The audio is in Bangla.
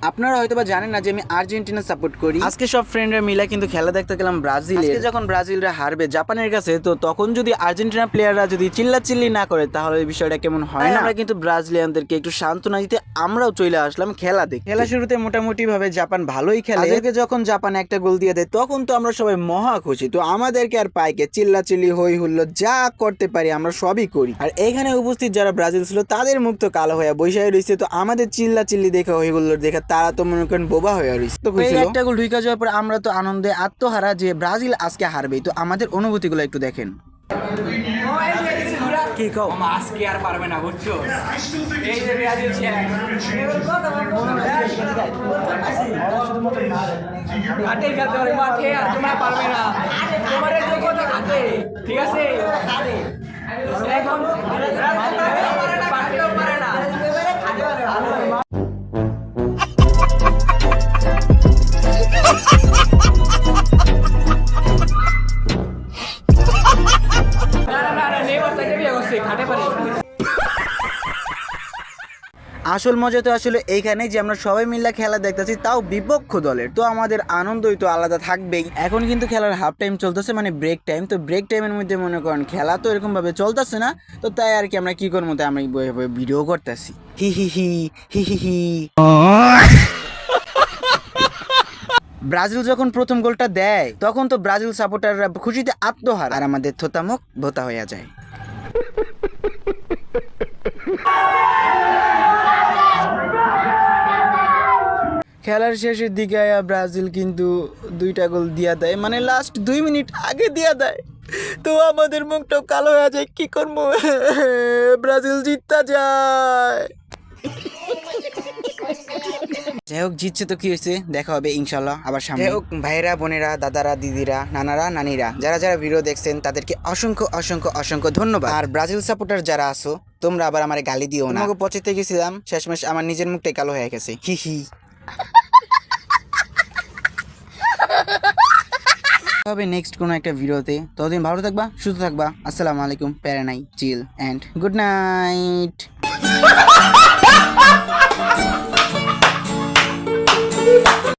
আপনারা হয়তো বা জানেন না যে আমি আর্জেন্টিনা সাপোর্ট করি। আজকে সব ফ্রেন্ডরা মিলে কিন্তু খেলা দেখতে গেলাম ব্রাজিল। আজকে যখন ব্রাজিলরা হারবে জাপানের কাছে, তো তখন যদি আর্জেন্টিনা প্লেয়াররা যদি চিল্লাচিল্লি না করে তাহলে এই বিষয়টা কেমন হয় না? আমরা কিন্তু ব্রাজিলিয়ানদেরকে একটু সান্ত্বনা দিতে আমরাও চলে আসলাম খেলা দেখতে। খেলা শুরুতে মোটামুটি ভাবে জাপান ভালোই খেলে। আজকে যখন জাপান একটা গোল দিয়ে দেয় তখন তো আমরা সবাই মহা খুশি। তো আমাদেরকে আর পাইকে চিল্লাচিল্লি হই হুল্লো যা করতে পারি আমরা সবই করি। আর এখানে উপস্থিত যারা ব্রাজিল ছিল তাদের মুখ তো কালো হয়ে বৈশাখী রয়েছে। তো আমাদের চিল্লাচিল্লি দেখে হই হুল্লোর দেখে তারা তো মনে করেন বোবা হয়ে রয়েছে। তো একটা গোল ঢুকে যাওয়ার পর আমরা তো আনন্দে আত্মহারা যে ব্রাজিল আজকে হারবে। তো আমাদের অনুভূতিগুলো একটু দেখেন। কি কও আজকে আর পারবে না বুঝছো, এই যে ব্রাজিল ঘাটে খেলতে পারে মাঠে, আর তোমরা পারবে না, তোমার যোগ্যতা ঘাটে, ঠিক আছে এখন পারে না। আসল মজা তো আসলে এইখানে যে আমরা সবাই মিলে খেলা দেখতেছি, তাও বিপক্ষ দলের। তো আমাদের আনন্দই তো আলাদা থাকবেই। এখন কিন্তু খেলার হাফ টাইম চলতেছে, মানে ব্রেক টাইম। তো ব্রেক টাইমের মধ্যে মনে করেন খেলা তো এরকম ভাবে চলতেছে না। তো তাই আর কি আমরা কি করবো, তাই আমরা বয়ে বয়ে ভিডিও করতেছি। হি হি হি হি হি হি। ব্রাজিল যখন প্রথম গোলটা দেয় তখন তো ব্রাজিল সাপোর্টাররা খুশিতে আত্মহারা, আর আমাদের থোতামুখ ভোতা হয়ে যায়। খেলার শেষের দিকে ব্রাজিল কিন্তু 2টা গোল দিয়া দেয়, মানে লাস্ট 2 মিনিট আগে দিয়া দেয়। তো আমাদের মুখটাও কালো হয়ে যায়, কি করবো, ব্রাজিল জিততে যায়। যাই হোক, জিতছে তো কি হয়েছে, দেখা হবে ইনশাল্লাহ আবার সামনে। যাই হোক ভাইরা, বোনেরা, দাদারা, দিদিরা, নানারা, নানিরা, যারা যারা ভিডিও দেখছেন তাদেরকে অসংখ্য অসংখ্য অসংখ্য ধন্যবাদ। আর ব্রাজিল সাপোর্টার যারা আছো তোমরা আবার আমার গালি দিও না। তোমাকে পচাইতে গেছিলাম, শেষমেশ আমার নিজের মুখটাই কালো হয়ে গেছে। হি হি। তবে নেক্সট কোনো একটা ভিডিওতে, ততদিন ভালো থাকবা, সুস্থ থাকবা। আসসালামু আলাইকুম, প্যারা নাই, চিল অ্যান্ড গুড নাইট।